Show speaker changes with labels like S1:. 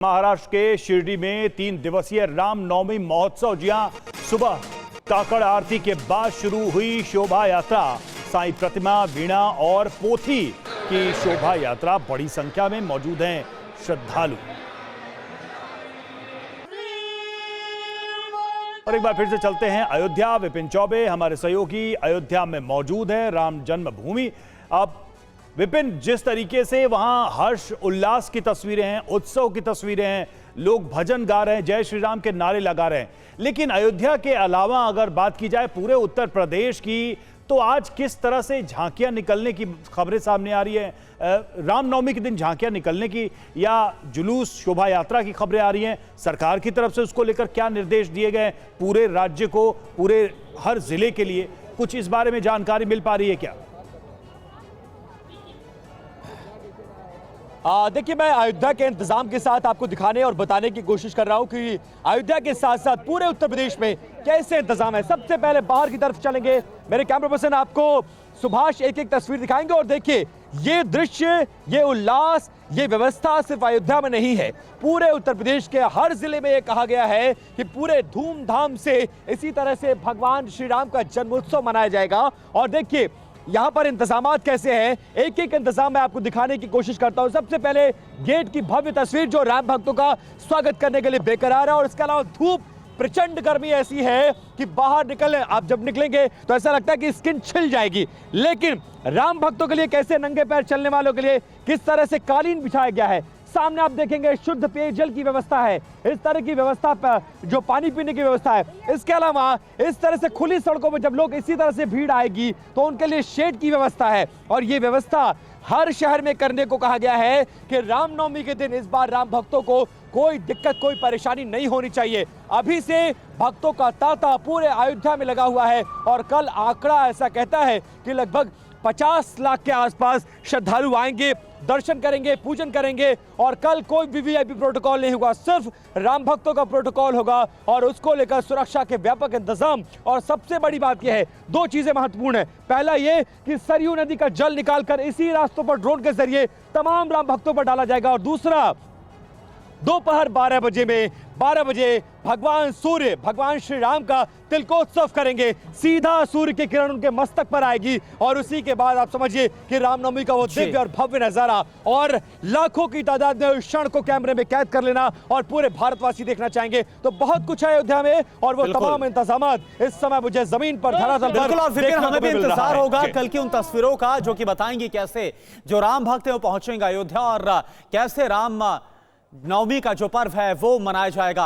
S1: महाराष्ट्र के शिरडी में 3 दिवसीय रामनवमी महोत्सव। जी हां, सुबह काकड़ आरती के बाद शुरू हुई शोभा यात्रा। साईं प्रतिमा, वीणा और पोथी की शोभा यात्रा। बड़ी संख्या में मौजूद हैं श्रद्धालु। और एक बार फिर से चलते हैं अयोध्या। विपिन चौबे हमारे सहयोगी अयोध्या में मौजूद हैं, राम जन्मभूमि। अब विपिन, जिस तरीके से वहां हर्ष उल्लास की तस्वीरें हैं, उत्सव की तस्वीरें हैं, लोग भजन गा रहे हैं, जय श्री राम के नारे लगा रहे हैं, लेकिन अयोध्या के अलावा अगर बात की जाए पूरे उत्तर प्रदेश की, तो आज किस तरह से झांकियां निकलने की खबरें सामने आ रही है? रामनवमी के दिन झांकियां निकलने की या जुलूस शोभा यात्रा की खबरें आ रही हैं? सरकार की तरफ से उसको लेकर क्या निर्देश दिए गए पूरे राज्य को, पूरे हर जिले के लिए? कुछ इस बारे में जानकारी मिल पा रही है क्या?
S2: देखिए, मैं अयोध्या के इंतजाम के साथ आपको दिखाने और बताने की कोशिश कर रहा हूं कि अयोध्या के साथ साथ पूरे उत्तर प्रदेश में कैसे इंतजाम है। सबसे पहले बाहर की तरफ चलेंगे, मेरे कैमरा पर्सन आपको सुभाष एक एक तस्वीर दिखाएंगे। और देखिए, ये दृश्य, ये उल्लास, ये व्यवस्था सिर्फ अयोध्या में नहीं है, पूरे उत्तर प्रदेश के हर जिले में ये कहा गया है कि पूरे धूमधाम से इसी तरह से भगवान श्री राम का जन्मोत्सव मनाया जाएगा। और देखिए यहां पर इंतजामात कैसे हैं, एक एक इंतजाम मैं आपको दिखाने की कोशिश करता हूं। सबसे पहले गेट की भव्य तस्वीर जो राम भक्तों का स्वागत करने के लिए बेकरार है। और इसके अलावा धूप, प्रचंड गर्मी ऐसी है कि बाहर निकलने, आप जब निकलेंगे तो ऐसा लगता है कि स्किन छिल जाएगी। लेकिन राम भक्तों के लिए कैसे, नंगे पैर चलने वालों के लिए किस तरह से कालीन बिछाया गया है। सामने आप देखेंगे शुद्ध पेयजल की व्यवस्था है, इस तरह की व्यवस्था, जो पानी पीने की व्यवस्था है। इसके अलावा इस तरह से खुली सड़कों पर जब लोग इसी तरह से भीड़ आएगी तो उनके लिए शेड की व्यवस्था है। और ये व्यवस्था हर शहर में करने को कहा गया है कि रामनवमी के दिन इस बार राम भक्तों को कोई दिक्कत, कोई परेशानी नहीं होनी चाहिए। अभी से भक्तों का तांता पूरे अयोध्या में लगा हुआ है। और कल आंकड़ा ऐसा कहता है कि लगभग 50 लाख के आसपास श्रद्धालु आएंगे, दर्शन करेंगे, पूजन करेंगे। और कल कोई भी वीआईपी प्रोटोकॉल नहीं होगा, सिर्फ राम भक्तों का प्रोटोकॉल होगा। और उसको लेकर सुरक्षा के व्यापक इंतजाम। और सबसे बड़ी बात यह है, 2 चीजें महत्वपूर्ण है। पहला ये कि सरयू नदी का जल निकालकर इसी रास्तों पर ड्रोन के जरिए तमाम राम भक्तों पर डाला जाएगा। और दूसरा, दोपहर 12 बजे भगवान सूर्य, भगवान श्री राम का तिलकोत्सव करेंगे। सीधा सूर्य की किरण उनके मस्तक पर आएगी और उसी के बाद आप समझिए कि रामनवमी का वो दिव्य और भव्य नजारा। और लाखों की तादाद में उस क्षण को कैमरे में कैद कर लेना और पूरे भारतवासी देखना चाहेंगे। तो बहुत कुछ है अयोध्या में और वो तमाम इंतजामात इस समय मुझे जमीन पर, धरातल पर,
S3: और फिर हमें भी इंतजार होगा कल की उन तस्वीरों का जो कि बताएंगी कैसे जो राम भक्त है वो पहुंचेंगे अयोध्या और कैसे राम नवमी का जो पर्व है वो मनाया जाएगा।